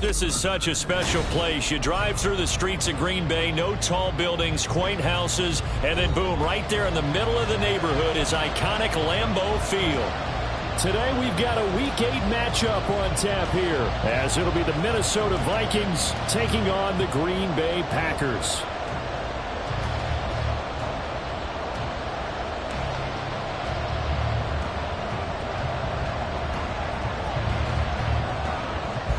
This is such a special place. You drive through the streets of Green Bay, no tall buildings, quaint houses, and then boom, right there in the middle of the neighborhood is iconic Lambeau Field. Today we've got a Week 8 matchup on tap here, as it'll be the Minnesota Vikings taking on the Green Bay Packers.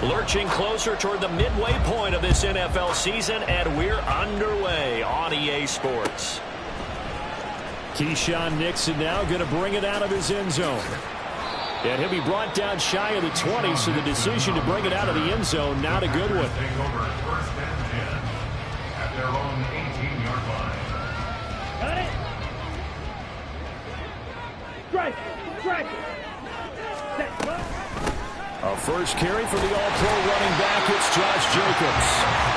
Lurching closer toward the midway point of this NFL season, and we're underway on EA Sports. Keyshawn Nixon now going to bring it out of his end zone. And he'll be brought down shy of the 20, so the decision to bring it out of the end zone, not a good one. Take over first and 10 at their own 18-yard line. Got it. Strike. Strike. A first carry for the all-pro running back. It's Josh Jacobs.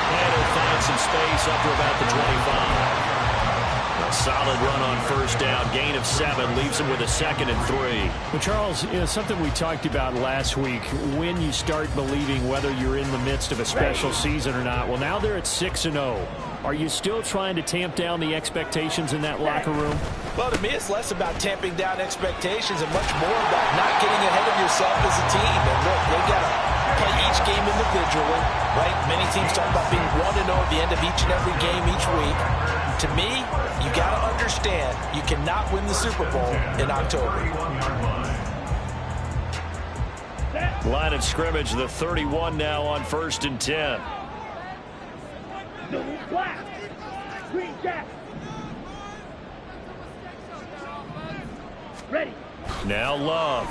And he'll find some space up to about the 25. A solid run on first down. Gain of 7 leaves him with a 2nd and 3. Well, Charles, something we talked about last week, when you start believing whether you're in the midst of a special season or not. Well, now they're at 6-0. Are you still trying to tamp down the expectations in that locker room? Well, to me, it's less about tamping down expectations and much more about not getting ahead of yourself as a team. And look, they've got to play each game individually, right? Many teams talk about being 1-0 at the end of each and every game each week. To me, you got to understand you cannot win the Super Bowl in October. Line of scrimmage, the 31 now on 1st and 10. Black. Green jack. Ready. Now Love.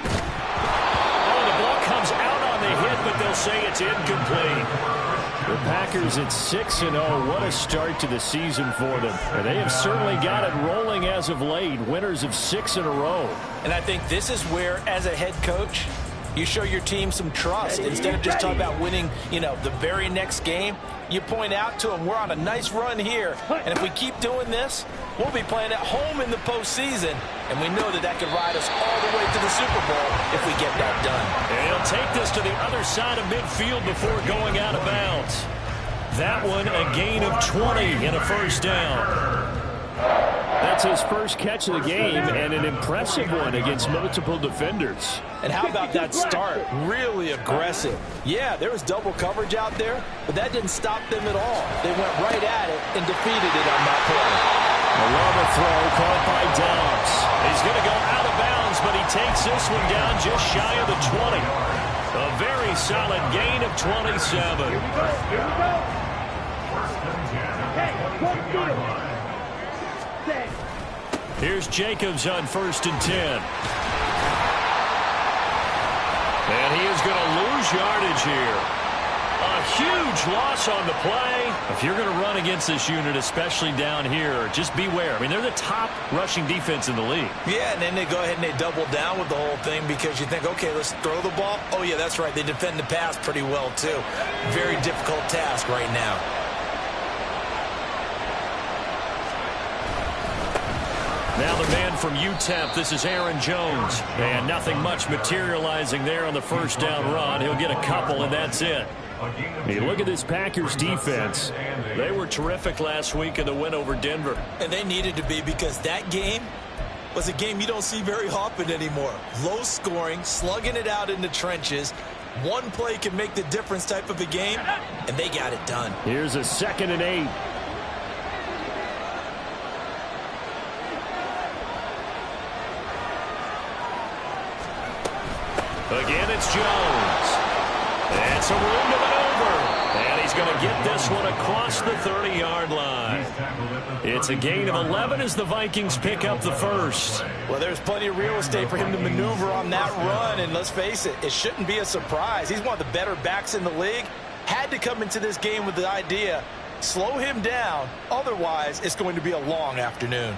Oh, the ball comes out on the hit, but they'll say it's incomplete. The Packers at 6-0. What a start to the season for them. And they have certainly got it rolling as of late. Winners of 6 in a row. And I think this is where, as a head coach, you show your team some trust. Instead of just talking about winning, the very next game, you point out to them, we're on a nice run here. And if we keep doing this, we'll be playing at home in the postseason. And we know that could ride us all the way to the Super Bowl if we get that done. And he'll take this to the other side of midfield before going out of bounds. That one, a gain of 20 and a first down. That's his first catch of the game, and an impressive one against multiple defenders. And how about that start? Really aggressive. Yeah, there was double coverage out there, but that didn't stop them at all. They went right at it and defeated it on that play. A lava throw caught by Dobbs. He's going to go out of bounds, but he takes this one down just shy of the 20. A very solid gain of 27. Here we go. Here we go. Hey, let's do it. Here's Jacobs on 1st and 10. And he is going to lose yardage here. A huge loss on the play. If you're going to run against this unit, especially down here, just beware. I mean, they're the top rushing defense in the league. Yeah, and then they go ahead and they double down with the whole thing because you think, okay, let's throw the ball. Oh, yeah, that's right. They defend the pass pretty well, too. Very difficult task right now. Now the man from UTEP, this is Aaron Jones. And nothing much materializing there on the first down run. He'll get a couple, and that's it. Hey, look at this Packers defense. They were terrific last week in the win over Denver. And they needed to be because that game was a game you don't see very often anymore. Low scoring, slugging it out in the trenches. One play can make the difference type of a game, and they got it done. Here's a 2nd and 8. Again, it's Jones. And some room to maneuver. And he's going to get this one across the 30-yard line. It's a gain of 11 as the Vikings pick up the first. Well, there's plenty of real estate for him to maneuver on that run. And let's face it, it shouldn't be a surprise. He's one of the better backs in the league. Had to come into this game with the idea, slow him down. Otherwise, it's going to be a long afternoon.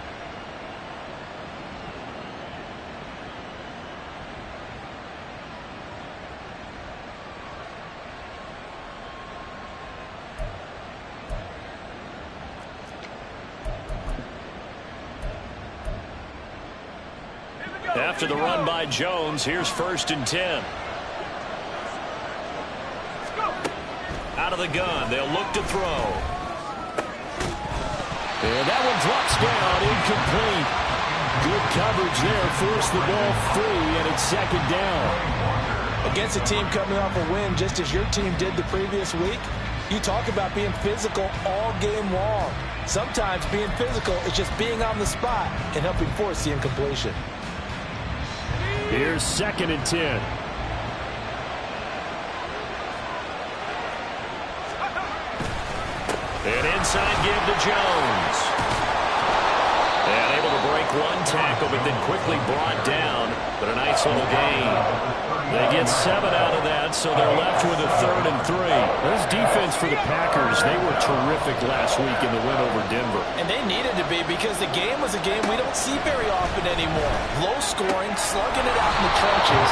After the run by Jones, here's 1st and 10. Out of the gun, they'll look to throw. And that one drops down, incomplete. Good coverage there, forced the ball free, and it's second down. Against a team coming off a win, just as your team did the previous week, you talk about being physical all game long. Sometimes being physical is just being on the spot and helping force the incompletion. Here's 2nd and 10. An inside give to Jones. And able to break one tackle, but then quickly brought down. But a nice little gain. They get 7 out of that, so they're left with a 3rd and 3. This defense for the Packers, they were terrific last week in the win over Denver. And they needed to be, because the game was a game we don't see very often anymore. Low scoring, slugging it out in the trenches.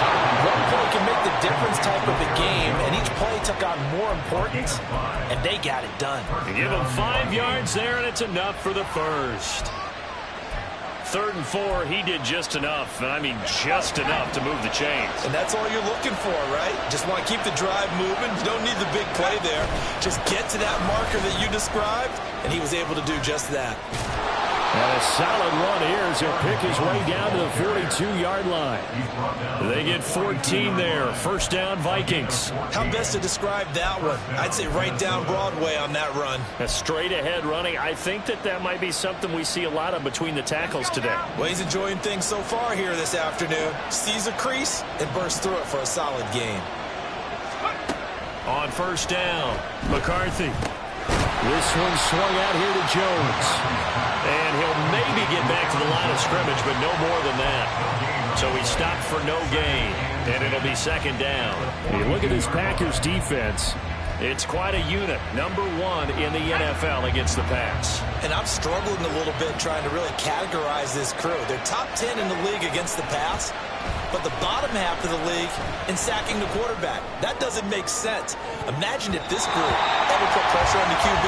One play can make the difference type of a game, and each play took on more importance, and they got it done. You give them 5 yards there, and it's enough for the first. 3rd and 4, he did just enough, and I mean just enough to move the chains. And that's all you're looking for, right? Just want to keep the drive moving. You don't need the big play there. Just get to that marker that you described, and he was able to do just that. And a solid run here as he'll pick his way down to the 42-yard line. They get 14 there. First down, Vikings. How best to describe that one? I'd say right down Broadway on that run. A straight-ahead running. I think that might be something we see a lot of between the tackles today. Well, he's enjoying things so far here this afternoon. Sees a crease and bursts through it for a solid gain. On first down, McCarthy. This one swung out here to Jones. and he'll maybe get back to the line of scrimmage, but no more than that. So he stopped for no gain, and it'll be second down. You look at this Packers defense. It's quite a unit, number one in the NFL against the pass. And I'm struggling a little bit trying to really categorize this crew. They're top 10 in the league against the pass, but the bottom half of the league in sacking the quarterback. That doesn't make sense. Imagine if this group ever put pressure on the QB,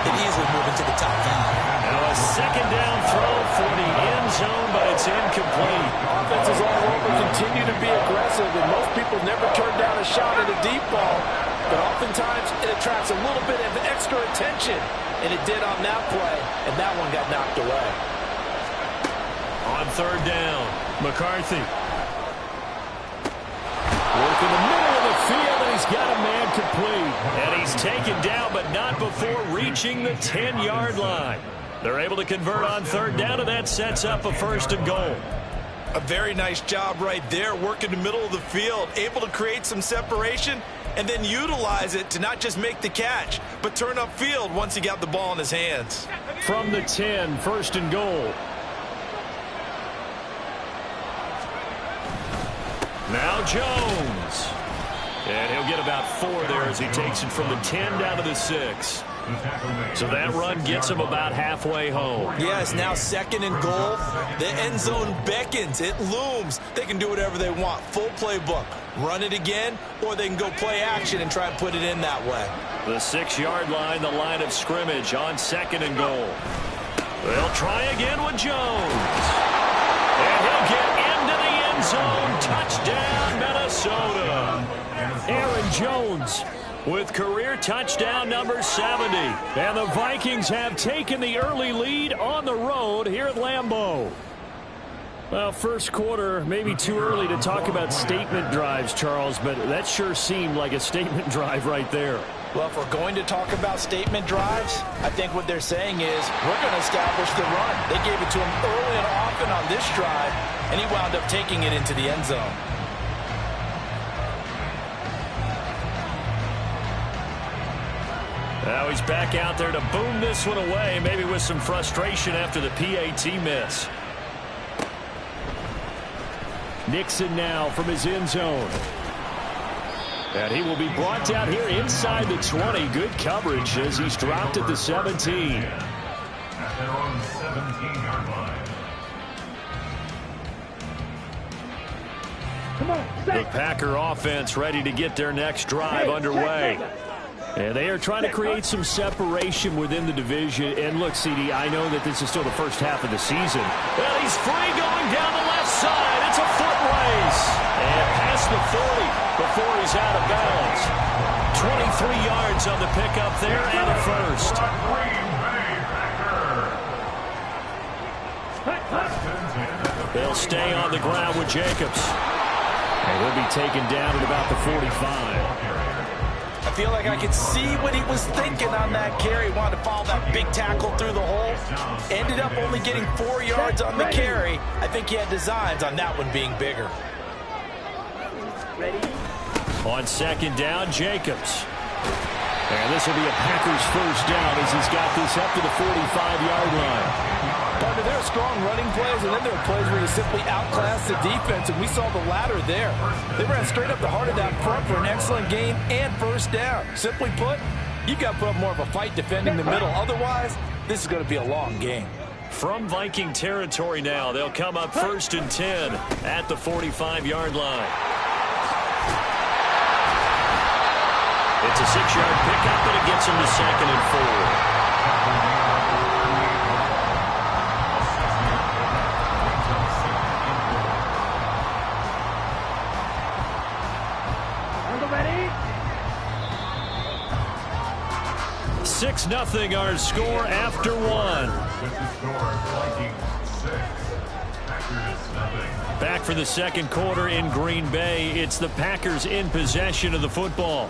they'd easily move into the top 5. Now a second down throw for the end zone, but it's incomplete. Offenses all over continue to be aggressive, and most people never turn down a shot at a deep ball. But oftentimes, it attracts a little bit of extra attention. And it did on that play, and that one got knocked away. On third down, McCarthy. Work in the middle of the field, and he's got a man complete. And he's taken down, but not before reaching the 10-yard line. They're able to convert on third down, and that sets up a first and goal. A very nice job right there, working the middle of the field, able to create some separation, and then utilize it to not just make the catch, but turn upfield once he got the ball in his hands. From the 10, first and goal. Now Jones. And he'll get about 4 there as he takes it from the 10 down to the 6. So that run gets him about halfway home. Yeah, it's now second and goal. The end zone beckons. It looms. They can do whatever they want. Full playbook. Run it again, or they can go play action and try and put it in that way. The 6-yard line, the line of scrimmage on second and goal. They'll try again with Jones. And he'll get into the end zone. Touchdown, Minnesota. Aaron Jones with career touchdown number 70. And the Vikings have taken the early lead on the road here at Lambeau. Well, first quarter, maybe too early to talk about statement drives, Charles, but that sure seemed like a statement drive right there. Well, if we're going to talk about statement drives, I think what they're saying is we're going to establish the run. They gave it to him early and often on this drive, and he wound up taking it into the end zone. Now he's back out there to boom this one away, maybe with some frustration after the PAT miss. Nixon now from his end zone. And he will be brought down here inside the 20. Good coverage as he's dropped at the 17. At their own 17-yard line. Come on, The Packer offense ready to get their next drive underway. And they are trying to create some separation within the division. And look, CD, I know that this is still the first half of the season. Well, he's free going down the left side. It's a foot race. And past the 40 before he's out of bounds. 23 yards on the pickup there and a first. They'll stay on the ground with Jacobs. And he'll be taken down at about the 45. I feel like I could see what he was thinking on that carry. Wanted to follow that big tackle through the hole. Ended up only getting 4 yards on the carry. I think he had designs on that one being bigger. Ready? On second down, Jacobs. And this will be a Packers first down as he's got this up to the 45-yard line. Partner, there are strong running plays, and then there are plays where you simply outclass the defense, and we saw the latter there. They ran straight up the heart of that front for an excellent game and first down. Simply put, you've got to put up more of a fight defending the middle. Otherwise, this is going to be a long game. From Viking territory now, they'll come up 1st and 10 at the 45-yard line. It's a 6-yard pickup, and it gets him to 2nd and 4. On the ready? 6-0 our score after one. Back for the second quarter in Green Bay. It's the Packers in possession of the football,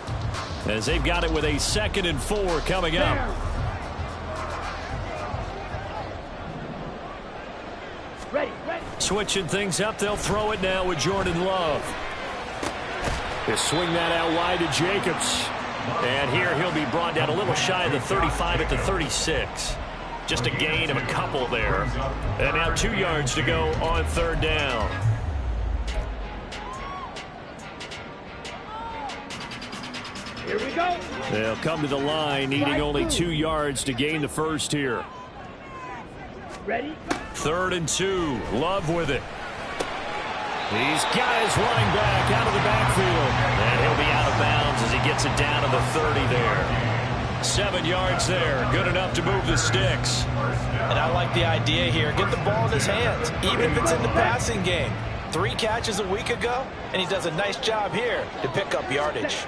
as they've got it with a 2nd and 4 coming up. Ready, ready. Switching things up, they'll throw it now with Jordan Love. They swing that out wide to Jacobs. And here he'll be brought down a little shy of the 35 at the 36. Just a gain of a couple there. And now 2 yards to go on 3rd down. Here we go. They'll come to the line, needing only 2 yards to gain the first here. Ready? 3rd and 2. Love with it. He's got his running back out of the backfield. And he'll be out of bounds as he gets it down to the 30 there. 7 yards there. Good enough to move the sticks. And I like the idea here. Get the ball in his hands, even if it's in the passing game. 3 catches a week ago, and he does a nice job here to pick up yardage.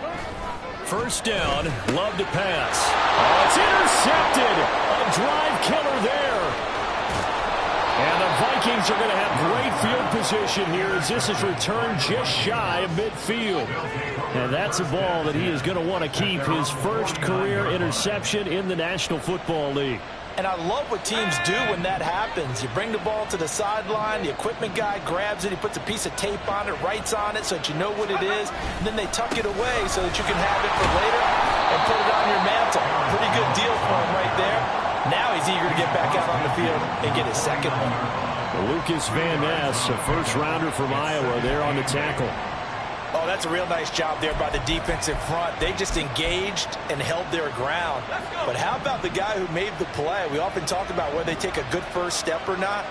First down, Love to pass. Oh, it's intercepted. A drive killer there. And the Vikings are going to have great field position here as this is returned just shy of midfield. And that's a ball that he is going to want to keep, his first career interception in the National Football League. And I love what teams do when that happens. You bring the ball to the sideline, the equipment guy grabs it, he puts a piece of tape on it, writes on it so that you know what it is, and then they tuck it away so that you can have it for later and put it on your mantle. Pretty good deal for him right there. Now he's eager to get back out on the field and get his second one. Lucas Van Ness, a first-rounder from Iowa, there on the tackle. Oh, that's a real nice job there by the defensive front. They just engaged and held their ground. But how about the guy who made the play? We often talk about whether they take a good first step or not.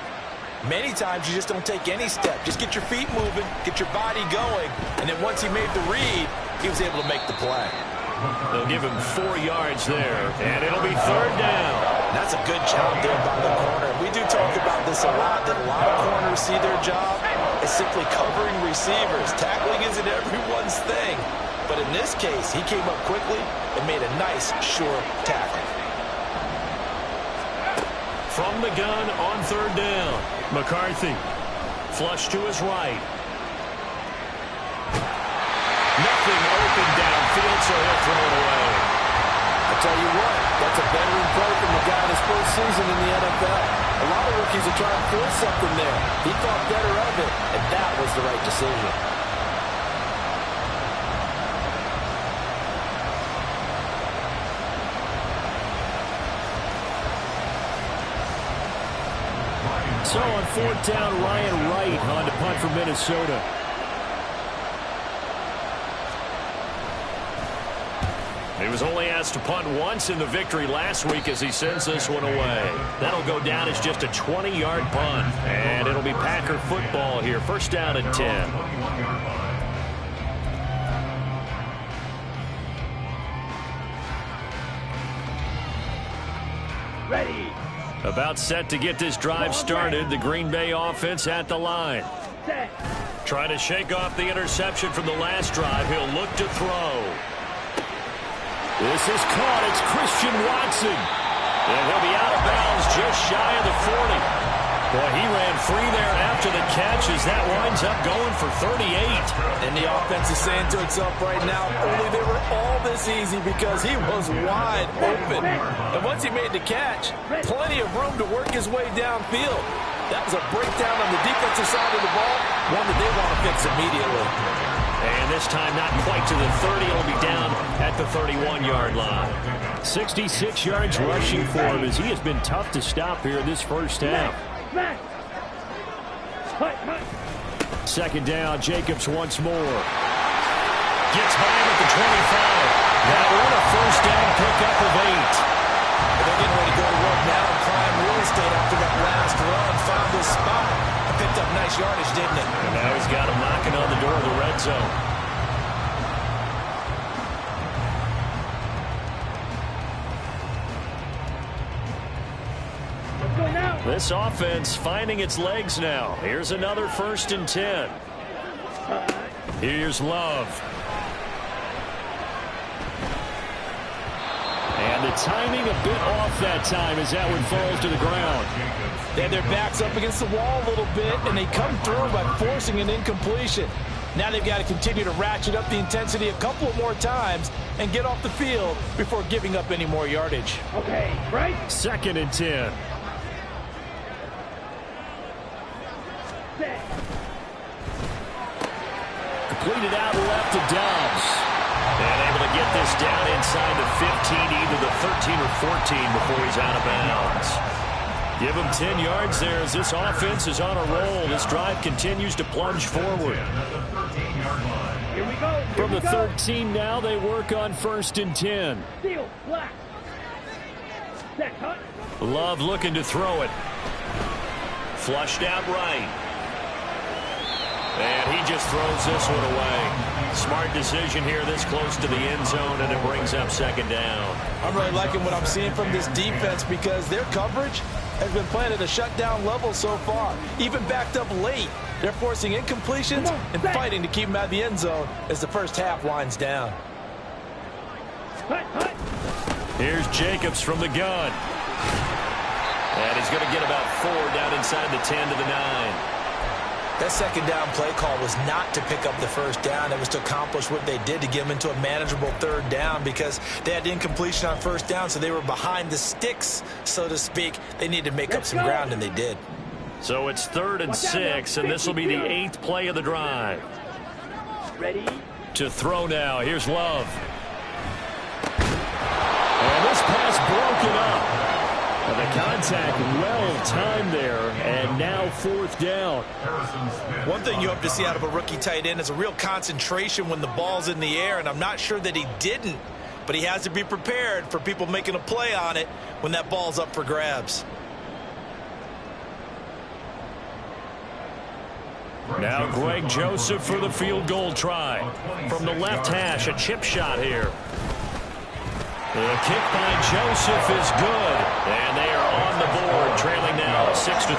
Many times you just don't take any step. Just get your feet moving, get your body going, and then once he made the read, he was able to make the play. They'll give him 4 yards there, and it'll be 3rd down. That's a good job there by the corner. We do talk about this a lot, that a lot of corners see their job as simply covering receivers. Tackling isn't everyone's thing. But in this case, he came up quickly and made a nice, sure tackle. From the gun on 3rd down, McCarthy. Flush to his right. Nothing open downfield, so he'll throw it away. I tell you what, that's a veteran play from the guy in his first season in the NFL. A lot of rookies are trying to force something there. He thought better of it, and that was the right decision. So on 4th down, Ryan Wright on to punt for Minnesota. He was only asked to punt once in the victory last week as he sends this one away. That'll go down as just a 20-yard punt. And it'll be Packer football here. First down and 10. Ready. About set to get this drive started. The Green Bay offense at the line. Set. Trying to shake off the interception from the last drive. He'll look to throw. This is caught. It's Christian Watson. And he'll be out of bounds just shy of the 40. Boy, he ran free there after the catch as that winds up going for 38. And the offense is saying to itself right now, only they were all this easy because he was wide open. And once he made the catch, plenty of room to work his way downfield. That was a breakdown on the defensive side of the ball, one that they want to fix immediately. And this time not quite to the 30. It'll be down at the 31-yard line. 66 yards rushing for him as he has been tough to stop here this first half. Second down, Jacobs once more. Gets by him at the 25. That one a first down pickup of 8. They're getting ready to go to work now and prime real estate after that last run. Found this spot and picked up nice yardage, didn't it? And now he's got him knocking on the door of the red zone. This offense finding its legs now. Here's another 1st and 10. Here's Love. And the timing a bit off that time as that one falls to the ground. They had their backs up against the wall a little bit, and they come through by forcing an incompletion. Now they've got to continue to ratchet up the intensity a couple more times and get off the field before giving up any more yardage. Okay, right? 2nd and 10. Completed out left to Dobbs. And able to get this down inside the 15, either the 13 or 14 before he's out of bounds. Give him 10 yards there as this offense is on a roll. This drive continues to plunge forward. Here we go. From the 13 now, they work on 1st and 10. Steal, black. Set, cut. Love looking to throw it. Flushed out right. And he just throws this one away. Smart decision here this close to the end zone, and it brings up 2nd down. I'm really liking what I'm seeing from this defense because their coverage has been playing at a shutdown level so far. Even backed up late, they're forcing incompletions and fighting to keep them out of the end zone as the first half winds down. Here's Jacobs from the gun. And he's going to get about 4 down inside the 10 to the 9. That second down play call was not to pick up the first down. It was to accomplish what they did to get them into a manageable 3rd down because they had incompletion on 1st down, so they were behind the sticks, so to speak. They needed to make up some ground, and they did. So it's 3rd and 6, and this will be the 8th play of the drive. Ready? To throw now. Here's Love. And this pass broken up. And the contact well-timed there, and now 4th down. One thing you hope to see out of a rookie tight end is a real concentration when the ball's in the air, and I'm not sure that he didn't, but he has to be prepared for people making a play on it when that ball's up for grabs. Now Greg Joseph for the field goal try. From the left hash, a chip shot here. The kick by Joseph is good, and they are on the board, trailing now 6-3.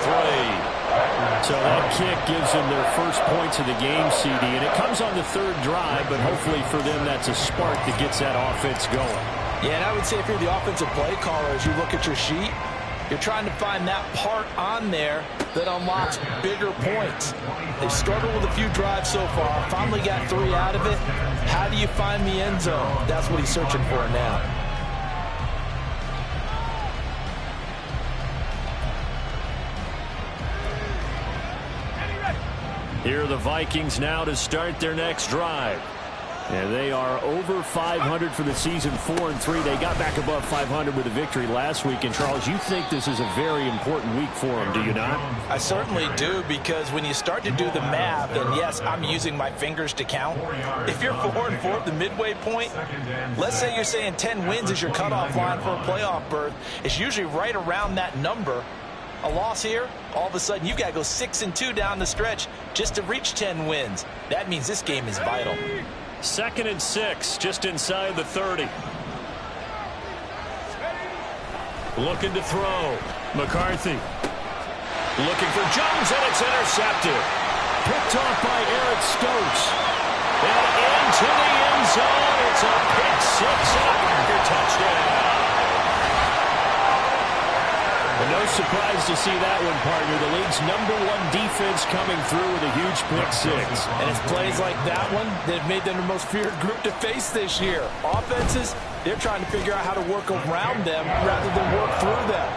So that kick gives them their first points of the game, CD, and it comes on the 3rd drive, but hopefully for them that's a spark that gets that offense going. Yeah, and I would say if you're the offensive play caller, as you look at your sheet, you're trying to find that part on there that unlocks bigger points. They've struggled with a few drives so far, finally got 3 out of it. How do you find the end zone? That's what he's searching for now. Here are the Vikings now to start their next drive. And they are over 500 for the season, 4-3. They got back above 500 with a victory last week. And, Charles, you think this is a very important week for them, do you not? I certainly do, because when you start to do the math, and yes, I'm using my fingers to count. If you're 4-4 at the midway point, let's say you're saying 10 wins is your cutoff line for a playoff berth. It's usually right around that number. A loss here, all of a sudden you've got to go 6-2 down the stretch just to reach 10 wins. That means this game is vital. 2nd and 6, just inside the 30. Looking to throw. McCarthy. Looking for Jones, and it's intercepted. Picked off by Eric Stokes. And into the end zone. It's a pick 6 and a touchdown. And no surprise to see that one, partner. The league's #1 defense coming through with a huge pick six. And it's plays like that one that have made them the most feared group to face this year. Offenses, they're trying to figure out how to work around them rather than work through them.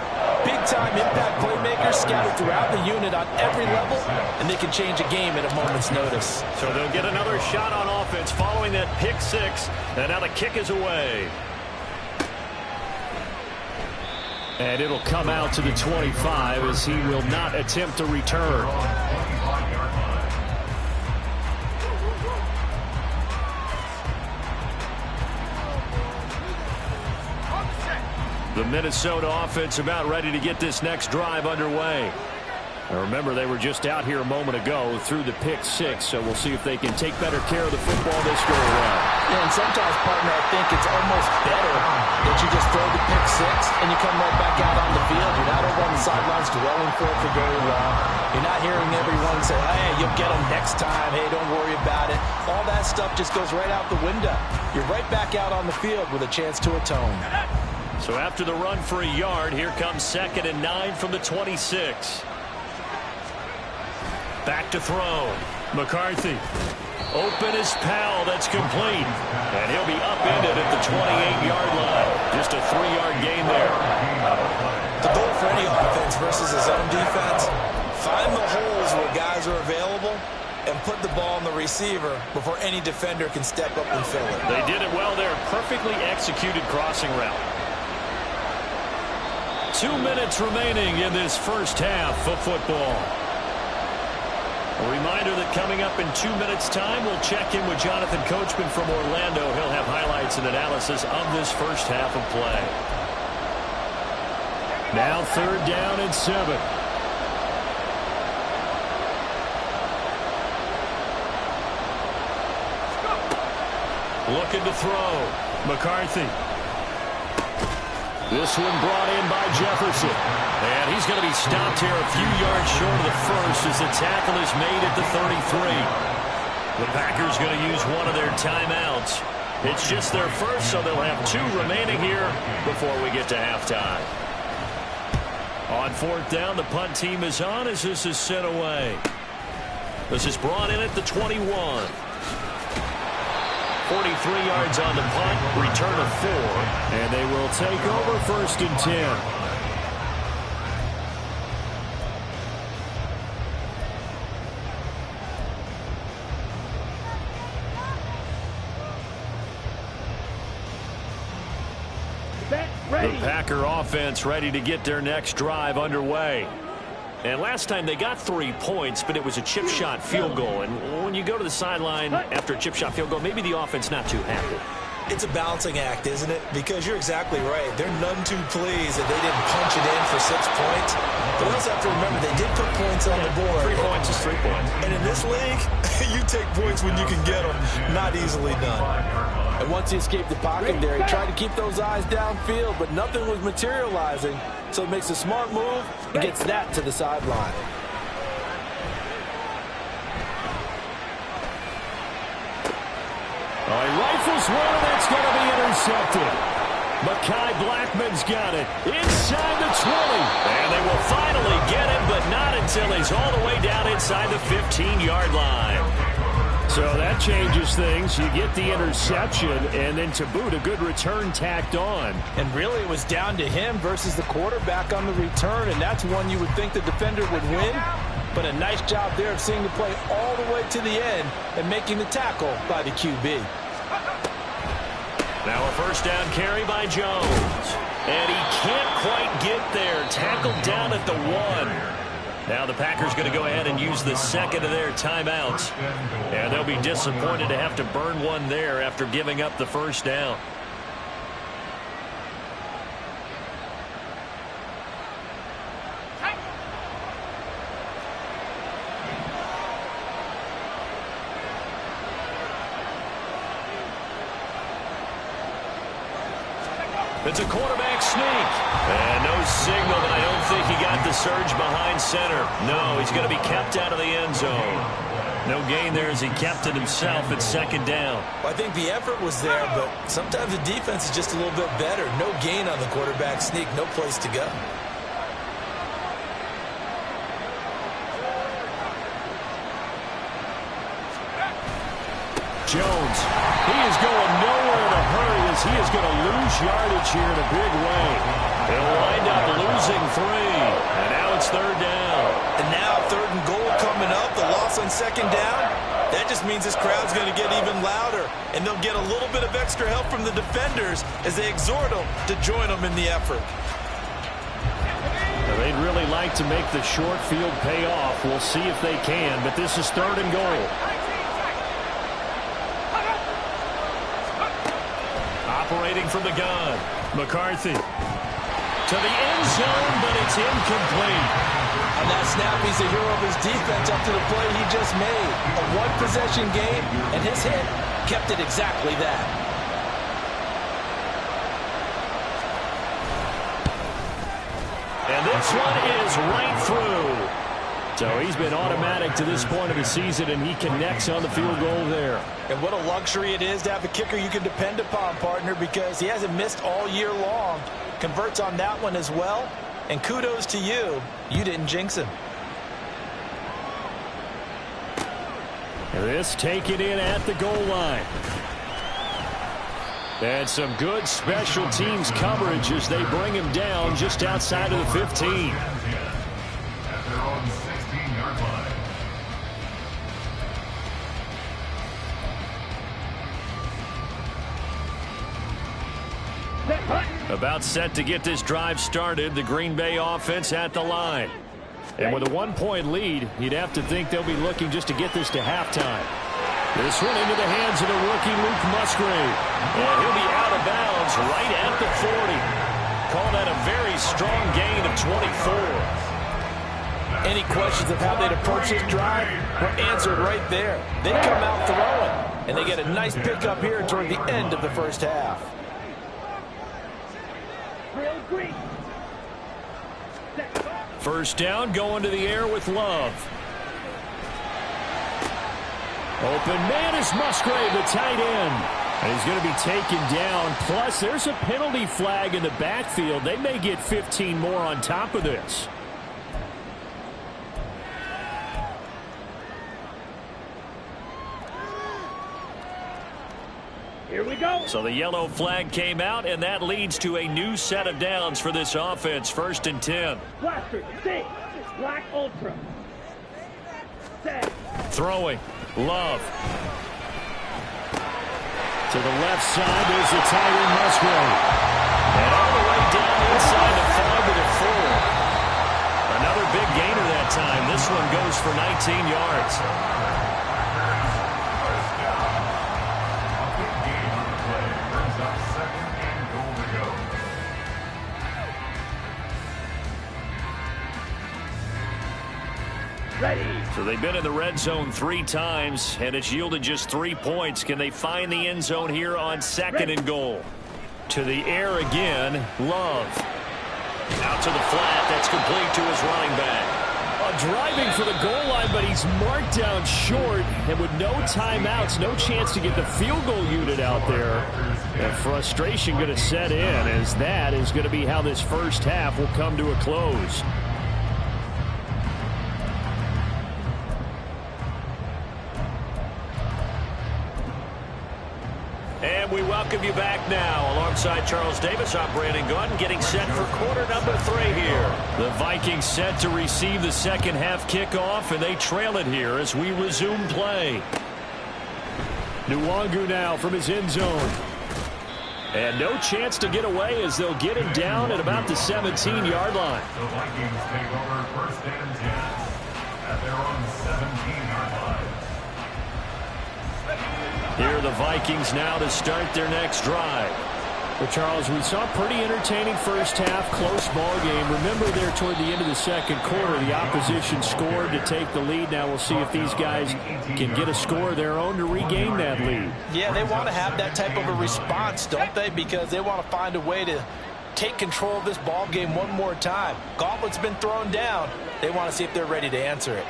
Big-time impact playmakers scattered throughout the unit on every level, and they can change a game at a moment's notice. So they'll get another shot on offense following that pick six. And now the kick is away. And it'll come out to the 25 as he will not attempt to return. The Minnesota offense about ready to get this next drive underway. Now remember, they were just out here a moment ago through the pick six, so we'll see if they can take better care of the football this go around. Yeah, and sometimes, partner, I think it's almost better that you just throw the pick six and you come right back out on the field. You're not over on the sidelines dwelling for it for very long. You're not hearing everyone say, hey, you'll get them next time. Hey, don't worry about it. All that stuff just goes right out the window. You're right back out on the field with a chance to atone. So after the run for a yard, here comes 2nd and 9 from the 26. Back to throw. McCarthy. Open is Powell. That's complete. And he'll be upended at the 28-yard line. Just a 3-yard gain there. The goal for any offense versus his own defense, find the holes where guys are available and put the ball on the receiver before any defender can step up and fill it. They did it well there. Perfectly executed crossing route. 2 minutes remaining in this first half of football. A reminder that coming up in 2 minutes' time, we'll check in with Jonathan Coachman from Orlando. He'll have highlights and analysis of this first half of play. Now 3rd down and 7. Looking to throw. McCarthy. This one brought in by Jefferson. And he's going to be stopped here a few yards short of the first as the tackle is made at the 33. The Packers going to use one of their timeouts. It's just their first, so they'll have 2 remaining here before we get to halftime. On 4th down, the punt team is on as this is sent away. This is brought in at the 21. 43 yards on the punt, return of 4. And they will take over 1st and 10. The Packer offense ready to get their next drive underway. And last time they got 3 points, but it was a chip shot field goal. And when you go to the sideline after a chip shot field goal, maybe the offense not too happy. It's a balancing act, isn't it? Because you're exactly right. They're none too pleased that they didn't punch it in for 6 points. But we also have to remember they did put points on the board. 3 points is 3 points. And in this league, you take points when you can get them. Not easily done. And once he escaped the pocket there, he tried to keep those eyes downfield, but nothing was materializing. So he makes a smart move and gets that to the sideline. He rifles one, and it's going to be intercepted. Mekhi Blackman's got it inside the 20. And they will finally get him, but not until he's all the way down inside the 15-yard line. So that changes things. You get the interception, and then to boot, a good return tacked on. And really, it was down to him versus the quarterback on the return, and that's one you would think the defender would win. But a nice job there of seeing the play all the way to the end and making the tackle by the QB. Now a first down carry by Jones. And he can't quite get there. Tackled down at the 1. Now the Packers going to go ahead and use the second of their timeouts. And they'll be disappointed to have to burn one there after giving up the first down. It's a quarterback sneak. And no signal, but I don't think he got the surge behind center. No, he's going to be kept out of the end zone. No gain there as he kept it himself at second down. Well, I think the effort was there, but sometimes the defense is just a little bit better. No gain on the quarterback sneak, no place to go. Jones, he is going nowhere in a hurry as he is going to lose yardage here in a big way. He'll wind up losing 3, and now it's third down. And now third and goal coming up, the loss on second down. That just means this crowd's going to get even louder, and they'll get a little bit of extra help from the defenders as they exhort them to join them in the effort. Now, they'd really like to make the short field pay off. We'll see if they can, but this is third and goal. Operating from the gun, McCarthy to the end zone, but it's incomplete. On that snap, he's the hero of his defense up to the play he just made. A one-possession game, and his hit kept it exactly that. And this one is right through. So he's been automatic to this point of the season, and he connects on the field goal there. And what a luxury it is to have a kicker you can depend upon, partner, because he hasn't missed all year long. Converts on that one as well. And kudos to you. You didn't jinx him. This taken in at the goal line. And some good special teams coverage as they bring him down just outside of the 15. At their own 16-yard line. About set to get this drive started, the Green Bay offense at the line. And with a one-point lead, you'd have to think they'll be looking just to get this to halftime. This one into the hands of the rookie Luke Musgrave. And he'll be out of bounds right at the 40. Call that a very strong gain of 24. Any questions of how they'd approach this drive were answered right there. They come out throwing, and they get a nice pickup here toward the end of the first half. First down, going to the air with Love. Open man is Musgrave, the tight end. And he's going to be taken down. Plus, there's a penalty flag in the backfield. They may get 15 more on top of this. Here we go. So the yellow flag came out, and that leads to a new set of downs for this offense. First and 10. Blaster, six, black ultra. Set. Throwing. Love. To the left side, there's the tight end Musgrave. And all the way down inside the 5 to the 4. Another big gainer that time. This one goes for 19 yards. Ready. So they've been in the red zone 3 times, and it's yielded just 3 points. Can they find the end zone here on second and goal? To the air again, Love. Out to the flat. That's complete to his running back. Driving for the goal line, but he's marked down short, and with no timeouts, no chance to get the field goal unit out there. And frustration going to set in, as that is going to be how this first half will come to a close. And we welcome you back now. Alongside Charles Davis, I'm Brandon Gunn, getting set for quarter number 3 here. The Vikings set to receive the second half kickoff, and they trail it here as we resume play. Nwangu now from his end zone. And no chance to get away as they'll get him down at about the 17-yard line. The Vikings take over first and 10 at their own 17-yard line. Here are the Vikings now to start their next drive. Well, Charles, we saw a pretty entertaining first half, close ball game. Remember there toward the end of the second quarter, the opposition scored to take the lead. Now we'll see if these guys can get a score of their own to regain that lead. Yeah, they want to have that type of a response, don't they? Because they want to find a way to take control of this ball game one more time. Gauntlet's been thrown down. They want to see if they're ready to answer it.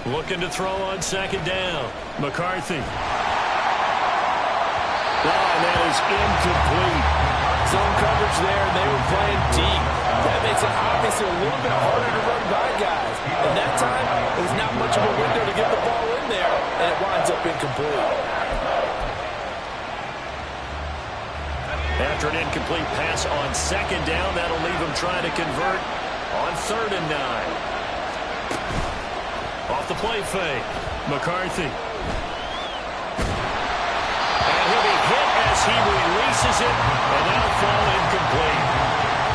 Looking to throw on second down. McCarthy. And that is incomplete. Zone coverage there, and they were playing deep. That makes it obviously a little bit harder to run by guys. And that time, it was not much of a window to get the ball in there, and it winds up incomplete. After an incomplete pass on second down, that'll leave him trying to convert on 3rd and 9. Off the play fake. McCarthy. And he'll be hit as he releases it, and that'll fall incomplete.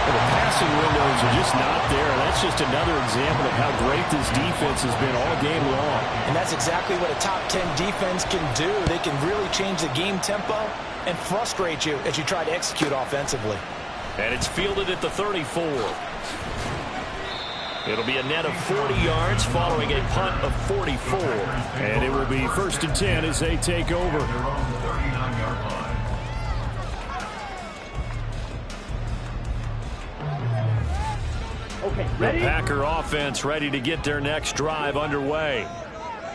Well, the passing windows are just not there. That's just another example of how great this defense has been all game long. And that's exactly what a top 10 defense can do. They can really change the game tempo and frustrate you as you try to execute offensively. And it's fielded at the 34. It'll be a net of 40 yards following a punt of 44. And it will be 1st and 10 as they take over. Okay, The ready? Packer offense ready to get their next drive underway.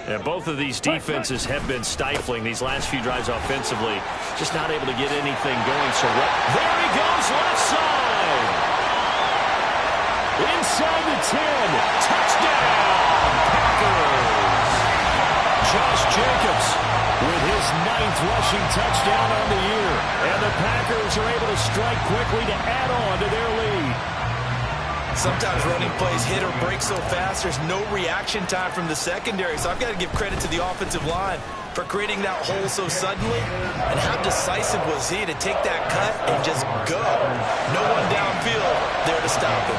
And both of these defenses have been stifling these last few drives offensively. Just not able to get anything going. So there he goes, left side. Inside the 10. Touchdown, Packers. Josh Jacobs with his 9th rushing touchdown on the year. And the Packers are able to strike quickly to add on to their lead. Sometimes running plays hit or break so fast, there's no reaction time from the secondary. So I've got to give credit to the offensive line for creating that hole so suddenly. And how decisive was he to take that cut and just go? No one downfield there to stop him.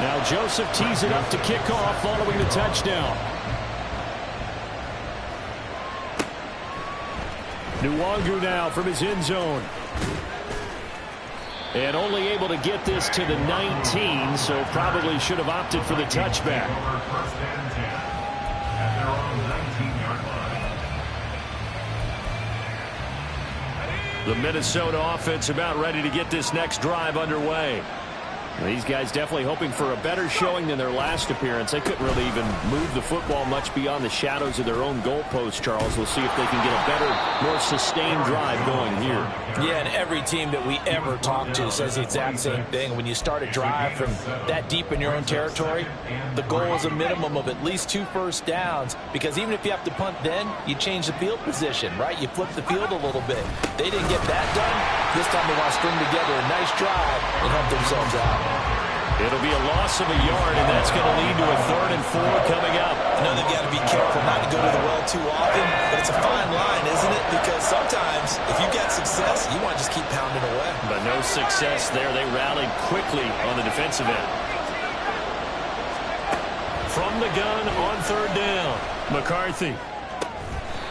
Now Joseph tees it up to kick off following the touchdown. Nwangu now from his end zone. And only able to get this to the 19, so probably should have opted for the touchback. The Minnesota offense about ready to get this next drive underway. These guys definitely hoping for a better showing than their last appearance. They couldn't really even move the football much beyond the shadows of their own goalpost, Charles. We'll see if they can get a better, more sustained drive going here. Yeah, and every team that we ever talk to says the exact same thing. When you start a drive from that deep in your own territory, the goal is a minimum of at least 2 first downs, because even if you have to punt then, you change the field position, right? You flip the field a little bit. They didn't get that done. This time they want to string together a nice drive and help themselves out. It'll be a loss of a yard, and that's going to lead to a 3rd and 4 coming up. I know they've got to be careful not to go to the well too often, but it's a fine line, isn't it? Because sometimes, if you get success, you want to just keep pounding away. But no success there. They rallied quickly on the defensive end. From the gun on 3rd down, McCarthy.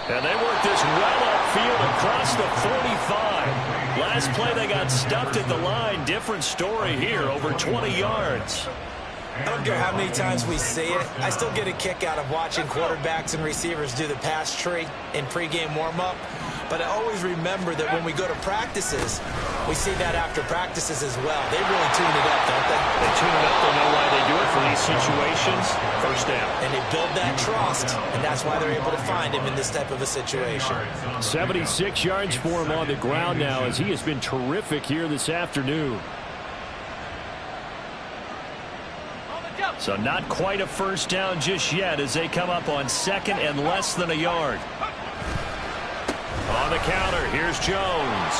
And they work this well upfield across the 45. Last play, they got stuffed at the line. Different story here, over 20 yards. I don't care how many times we see it. I still get a kick out of watching quarterbacks and receivers do the pass tree in pregame warm-up. But I always remember that when we go to practices, we see that after practices as well. They really tune it up, don't they? They tune it up. They know why they do it for these situations. 1st down. And they build that trust, and that's why they're able to find him in this type of a situation. 76 yards for him on the ground now, as he has been terrific here this afternoon. So not quite a 1st down just yet as they come up on 2nd and less than a yard. On the counter, here's Jones.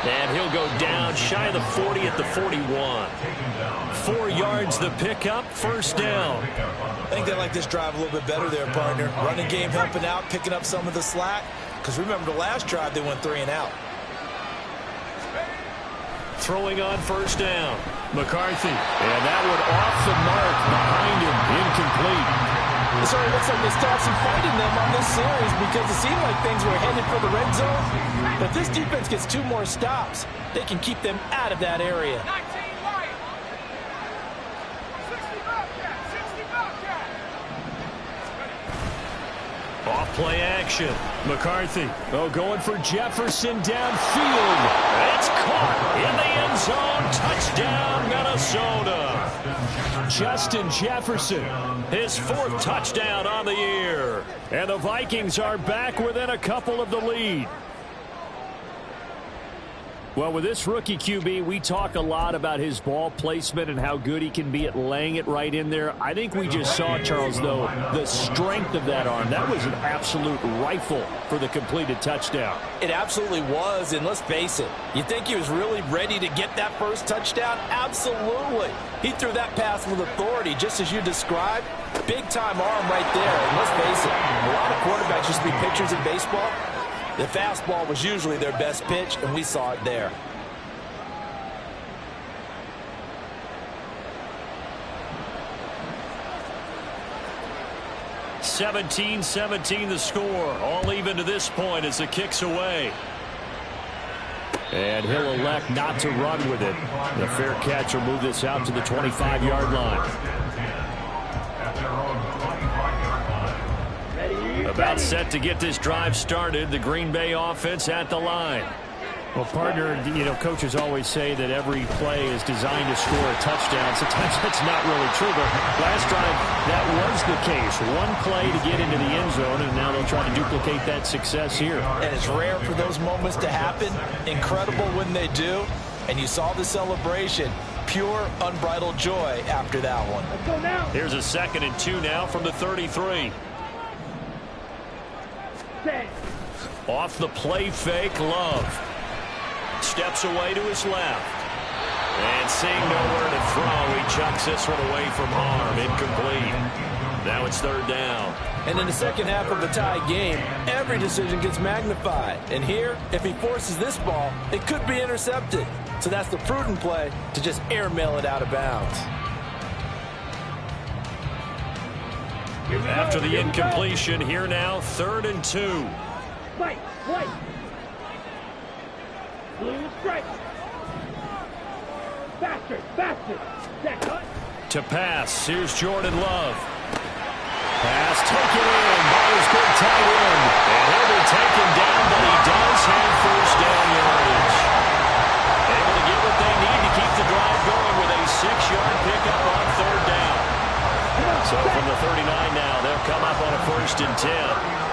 And he'll go down shy of the 40 at the 41. 4 yards the pickup, 1st down. I think they like this drive a little bit better there, partner. Running game helping out, picking up some of the slack. Because remember the last drive, they went 3 and out. Throwing on 1st down, McCarthy. And that one off the mark behind him, incomplete. It sort of looks like they still have some fight in them on this series, because it seemed like things were headed for the red zone. But if this defense gets 2 more stops, they can keep them out of that area. Off play action. McCarthy. Oh, going for Jefferson downfield. It's caught in the end zone. Touchdown, Minnesota. Justin Jefferson, his 4th touchdown on the year. And the Vikings are back within a couple of the lead. Well, with this rookie QB, we talk a lot about his ball placement and how good he can be at laying it right in there. I think we just saw, Charles, though, the strength of that arm. That was an absolute rifle for the completed touchdown. It absolutely was, and let's face it, you think he was really ready to get that first touchdown? Absolutely. He threw that pass with authority, just as you described. Big-time arm right there, and let's face it, a lot of quarterbacks used to be pitchers in baseball. The fastball was usually their best pitch, and we saw it there. (17-17) the score. All even to this point as the kick's away. And he'll elect not to run with it. The fair catch will move this out to the 25-yard line. About set to get this drive started. The Green Bay offense at the line. Well, partner, coaches always say that every play is designed to score a touchdown. Sometimes that's not really true, but last drive, that was the case. One play to get into the end zone, and now they'll try to duplicate that success here. And it's rare for those moments to happen. Incredible when they do. And you saw the celebration. Pure, unbridled joy after that one. Let's go now. Here's a 2nd and 2 now from the 33. Off the play fake, Love. Steps away to his left. And seeing nowhere to throw, he chucks this one away from harm. Incomplete. Now it's 3rd down. And in the second half of a tie game, every decision gets magnified. And here, if he forces this ball, it could be intercepted. So that's the prudent play to just airmail it out of bounds. After the incompletion, here now, 3rd and 2. White. Blue strike. Faster. Set cut. To pass, here's Jordan Love. Pass taken in by his big tight end. And he'll be taken down, but he does have 1st down yardage. Able to get what they need to keep the drive going with a 6-yard pickup on 3rd down. So from the 39 now, they'll come up on a 1st and 10.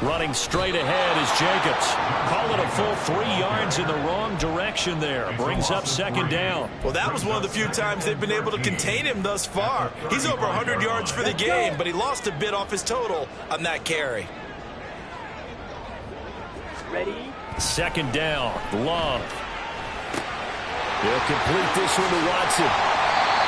Running straight ahead is Jacobs. Call it a full 3 yards in the wrong direction there. Brings up 2nd down. Well, that was one of the few times they've been able to contain him thus far. He's over 100 yards for the game, but he lost a bit off his total on that carry. Ready. 2nd down. Love. He'll complete this one to Watson.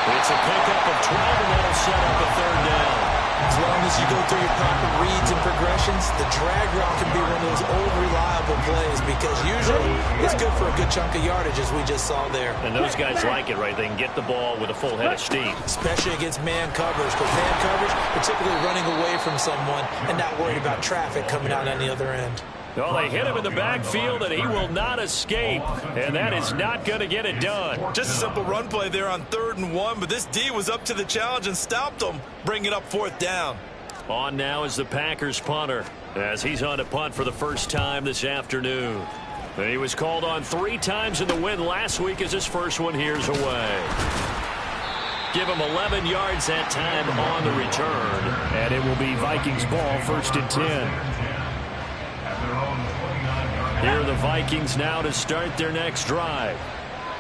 It's a pickup of 12, and that'll set up a 3rd down. As long as you go through your proper reads and progressions, the drag route can be one of those old reliable plays because usually it's good for a good chunk of yardage, as we just saw there. And those guys like it, right? They can get the ball with a full head of steam. Especially against man coverage, because man coverage, particularly running away from someone and not worried about traffic coming out on the other end. Well, they hit him in the backfield, and he will not escape. And that is not going to get it done. Just a simple run play there on 3rd and 1, but this D was up to the challenge and stopped him, bringing up 4th down. On now is the Packers punter, as he's on to punt for the first time this afternoon. And he was called on 3 times in the win last week as his first one here's away. Give him 11 yards that time on the return. And it will be Vikings ball, 1st and 10. Here are the Vikings now to start their next drive.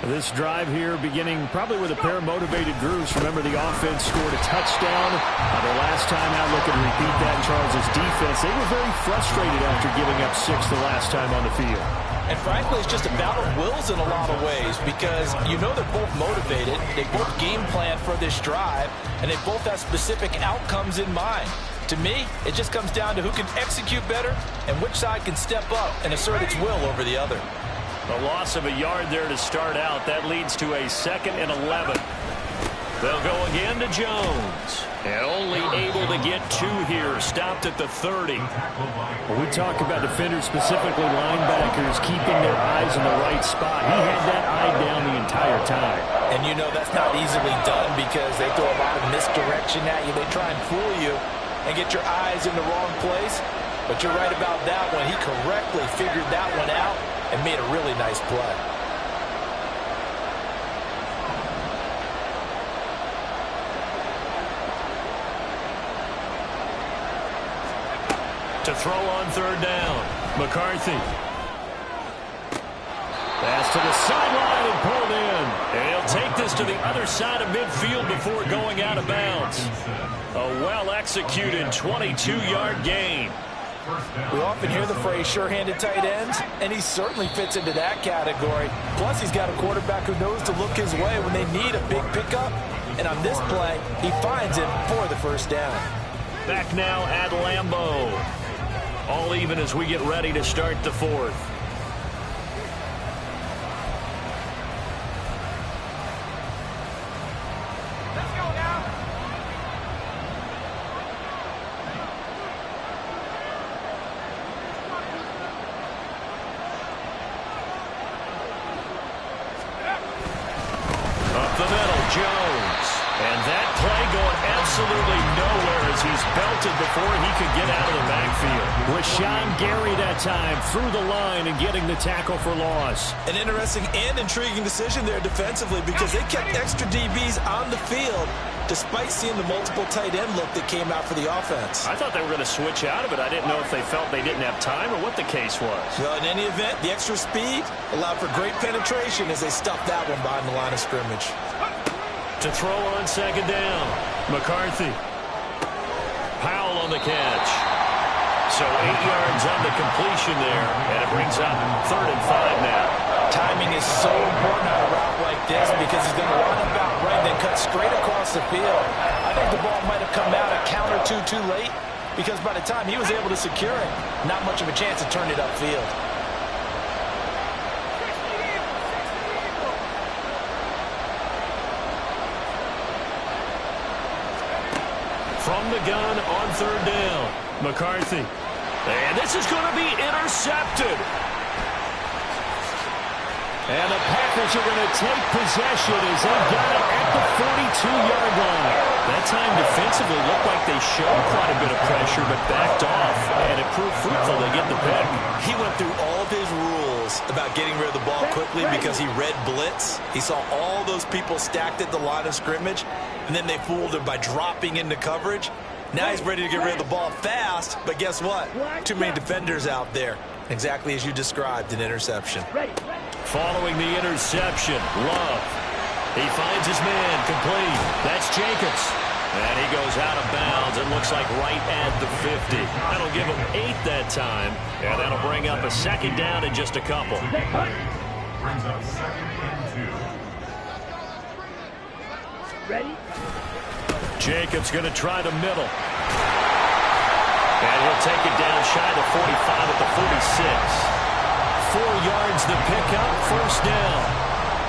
This drive here beginning probably with a pair of motivated grooves. Remember, the offense scored a touchdown. The last time out, looking to repeat that in Charles's defense. They were very frustrated after giving up 6 the last time on the field. And frankly, it's just a battle of wills in a lot of ways because you know they're both motivated. They both game plan for this drive, and they both have specific outcomes in mind. To me, it just comes down to who can execute better and which side can step up and assert its will over the other. A loss of a yard there to start out. That leads to a 2nd and 11. They'll go again to Jones. And only able to get 2 here. Stopped at the 30. When we talk about defenders, specifically linebackers, keeping their eyes in the right spot, he had that eye down the entire time. And you know that's not easily done because they throw a lot of misdirection at you. They try and fool you and get your eyes in the wrong place. But you're right about that one. He correctly figured that one out and made a really nice play. To throw on third down, McCarthy. Pass to the sideline and pulled in. And he'll take this to the other side of midfield before going out of bounds. A well-executed 22-yard gain. We often hear the phrase sure-handed tight ends, and he certainly fits into that category. Plus, he's got a quarterback who knows to look his way when they need a big pickup. And on this play, he finds it for the first down. Back now at Lambeau. All even as we get ready to start the fourth. Up the middle, Jones. And that play going absolutely nowhere as he's belted before he could get out of the backfield. Rashawn Gary that time through the line and getting the tackle for loss. An interesting and intriguing decision there defensively because they kept extra DBs on the field despite seeing the multiple tight end look that came out for the offense. I thought they were going to switch out of it. I didn't know if they felt they didn't have time or what the case was. Well, in any event, the extra speed allowed for great penetration as they stuffed that one behind the line of scrimmage. To throw on second down, McCarthy. Powell on the catch. So 8 yards on the completion there, and it brings up 3rd and 5 now. Timing is so important on a route like this because he's going to line up out right, then cut straight across the field. I think the ball might have come out a count or two too late because by the time he was able to secure it, not much of a chance to turn it upfield. From the gun on 3rd down, McCarthy. And this is going to be intercepted. And the Packers are going to take possession as they got it at the 42-yard line. That time defensively looked like they showed quite a bit of pressure but backed off, and it proved fruitful. They get the pick. He went through all of his rules about getting rid of the ball quickly because he read blitz. He saw all those people stacked at the line of scrimmage, and then they fooled him by dropping into coverage. Now he's ready to get rid of the ball fast, but guess what? Too many defenders out there. Exactly as you described, an interception. Following the interception, Love. He finds his man complete. That's Jacobs. And he goes out of bounds. It looks like right at the 50. That'll give him 8 that time. And that'll bring up a second down in just a couple. Brings up 2nd and 2. Ready? Jacobs going to try the middle. And he'll take it down shy of the 45 at the 46. 4 yards the pickup, 1st down.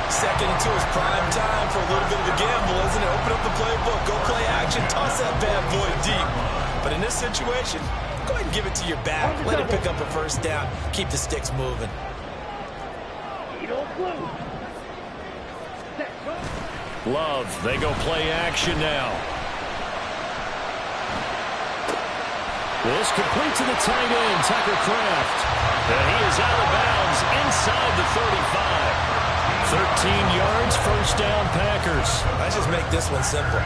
2nd and 2 is prime time for a little bit of a gamble, isn't it? Open up the playbook, go play action, toss that bad boy deep. But in this situation, go ahead and give it to your back. Let him pick up a 1st down. Keep the sticks moving. Love, they go play action now. This complete to the tight end, Tucker Kraft. And he is out of bounds inside the 35. 13 yards, 1st down, Packers. Let's just make this one simple.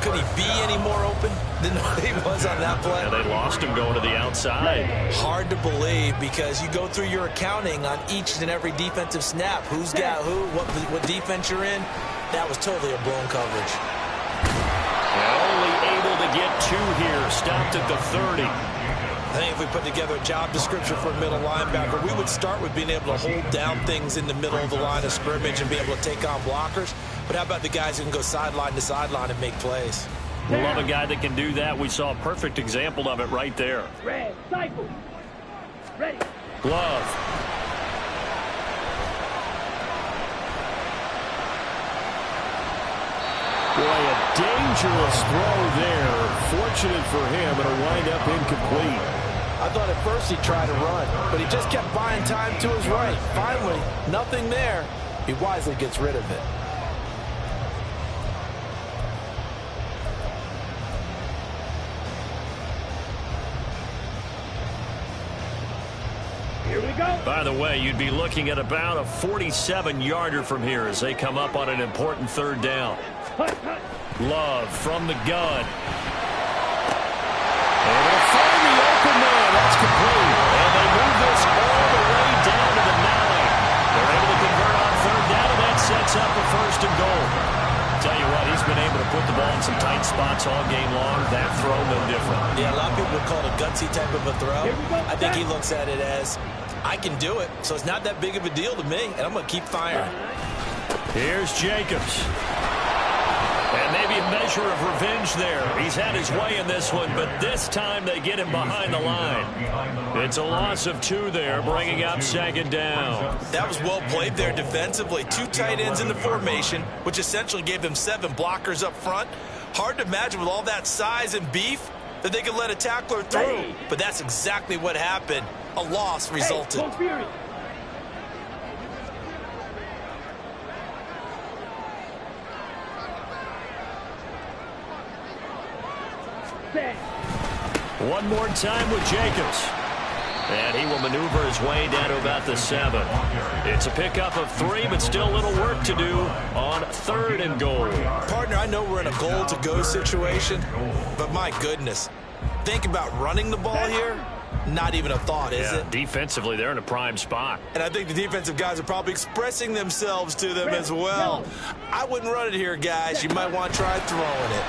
Could he be any more open than what he was on that play? And they lost him going to the outside. Hard to believe because you go through your accounting on each and every defensive snap. Who's got who, what defense you're in. That was totally a blown coverage. And only able to get 2 here. Stopped at the 30. I think if we put together a job description for a middle linebacker, we would start with being able to hold down things in the middle of the line of scrimmage and be able to take on blockers. But how about the guys who can go sideline to sideline and make plays? We love a guy that can do that. We saw a perfect example of it right there. Red, cycle. Ready. Glove. Boy, a dangerous throw there. Fortunate for him, it'll wind up incomplete. I thought at first he'd try to run, but he just kept buying time to his right. Finally, nothing there. He wisely gets rid of it. Here we go. By the way, you'd be looking at about a 47-yarder from here as they come up on an important third down. Love from the gun. Able to find the open man. That's complete. And they move this all the way down to the 9. They're able to convert on third down, and that sets up a first and goal. Tell you what, he's been able to put the ball in some tight spots all game long. That throw, no different. Yeah, a lot of people would call it a gutsy type of a throw. I think he looks at it as, I can do it, so it's not that big of a deal to me, and I'm going to keep firing. Here's Jacobs. And maybe a measure of revenge there. He's had his way in this one, but this time they get him behind the line. It's a loss of 2 there, bringing up second down. That was well played there defensively. 2 tight ends in the formation, which essentially gave them 7 blockers up front. Hard to imagine with all that size and beef that they could let a tackler through. But that's exactly what happened. A loss resulted. One more time with Jacobs. And he will maneuver his way down to about the 7. It's a pickup of 3, but still a little work to do on third and goal. Partner, I know we're in a goal-to-go situation, but my goodness. Think about running the ball here. Not even a thought, is it? Defensively, they're in a prime spot. And I think the defensive guys are probably expressing themselves to them as well. I wouldn't run it here, guys. You might want to try throwing it.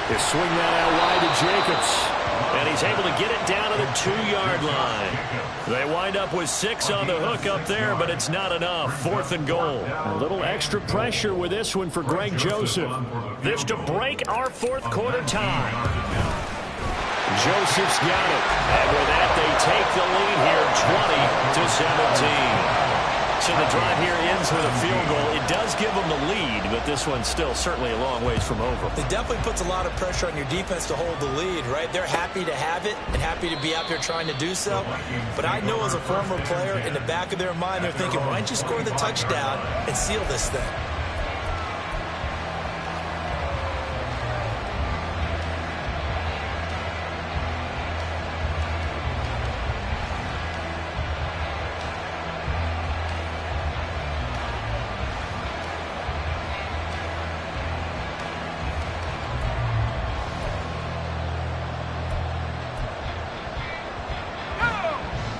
They swing that out wide to Jacobs. And he's able to get it down to the 2-yard line. They wind up with 6 on the hook up there, but it's not enough. Fourth and goal. A little extra pressure with this one for Greg Joseph. This to break our fourth quarter tie. Joseph's got it. And with that, they take the lead here 20-17. So the drive here ends with a field goal. It does give them the lead, but this one's still certainly a long ways from over. It definitely puts a lot of pressure on your defense to hold the lead, right? They're happy to have it and happy to be out there trying to do so. But I know as a former player, in the back of their mind, they're thinking, why don't you score the touchdown and seal this thing?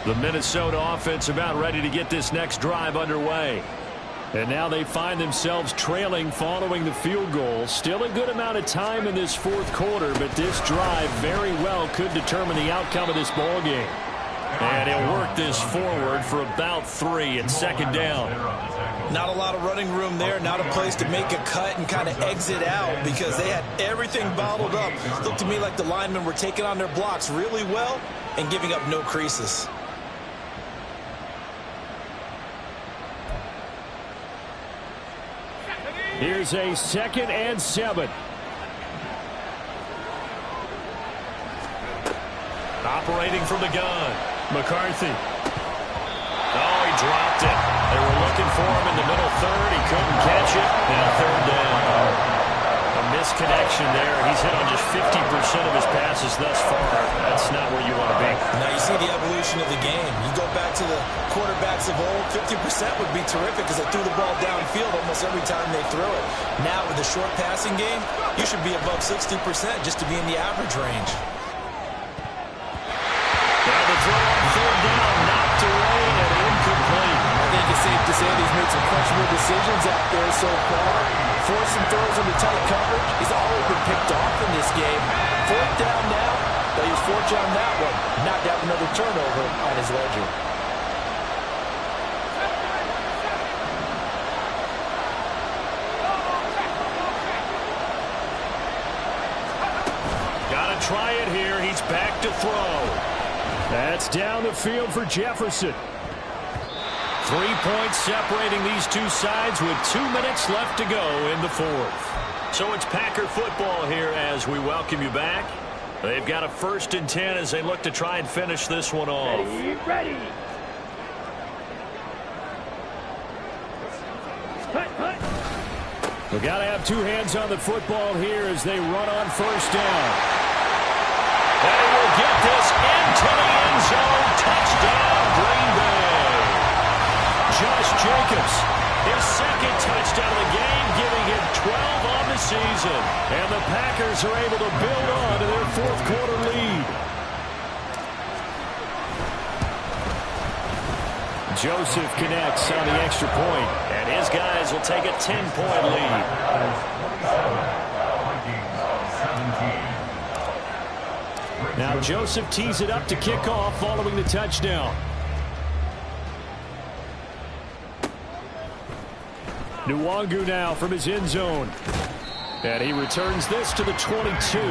The Minnesota offense about ready to get this next drive underway. And now they find themselves trailing following the field goal. Still a good amount of time in this fourth quarter, but this drive very well could determine the outcome of this ball game. And he'll work this forward for about 3 at second down. Not a lot of running room there, not a place to make a cut and kind of exit out because they had everything bottled up. Looked to me like the linemen were taking on their blocks really well and giving up no creases. Here's a 2nd and 7. Operating from the gun, McCarthy. Oh, he dropped it. They were looking for him in the middle third. He couldn't catch it. Now third down. A misconnection there. He's hit on just 50% of his passes thus far. That's not where you want to be. Now you see the evolution of the game. You go back to the quarterbacks of old, 50% would be terrific because they threw the ball downfield almost every time they threw it. Now with the short passing game, you should be above 60% just to be in the average range. Now the throw on third down, knocked away and incomplete. I think it's safe to say he's made some questionable decisions out there so far. Forced some throws into tight coverage. He's always been picked off in this game. Fourth down now, but he was fortunate on that one. Not to have another turnover on his ledger. Got to try it here. He's back to throw. That's down the field for Jefferson. 3 points separating these two sides with 2 minutes left to go in the fourth. So it's Packer football here as we welcome you back. They've got a 1st and 10 as they look to try and finish this one off. Ready. We've got to have 2 hands on the football here as they run on 1st down. And he will get this into the end zone. Touchdown, Green Bay. Josh Jacobs, his second touchdown of the game, giving him 12 on the season. And the Packers are able to build on to their fourth quarter lead. Joseph connects on the extra point, and his guys will take a 10-point lead. Now Joseph tees it up to kick off following the touchdown. Nwangu now from his end zone. And he returns this to the 22. The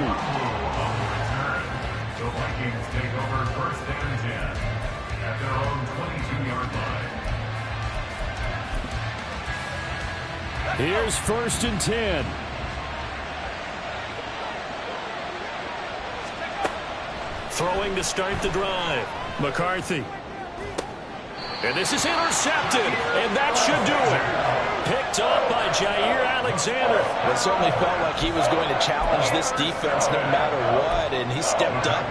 Vikings take over first and 10 at their own 22-yard line. Here's first and 10. Throwing to start the drive. McCarthy. And this is intercepted, and that should do it. Picked up by Jair Alexander. It certainly felt like he was going to challenge this defense no matter what, and he stepped up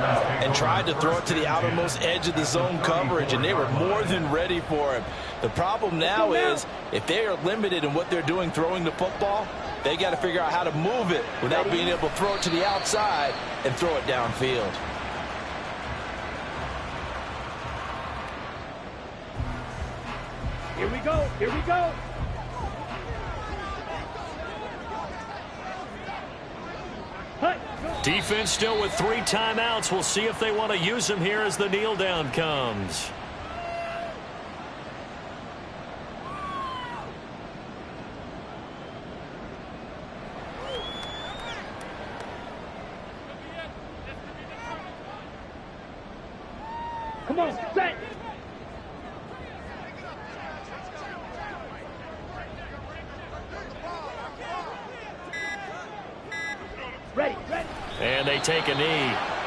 and tried to throw it to the outermost edge of the zone coverage, and they were more than ready for him. The problem now is if they are limited in what they're doing throwing the football, they got to figure out how to move it without being able to throw it to the outside and throw it downfield. Here we go. Here we go. Defense still with 3 timeouts. We'll see if they want to use them here as the kneel down comes. Come on, set. Ready, ready. And they take a knee.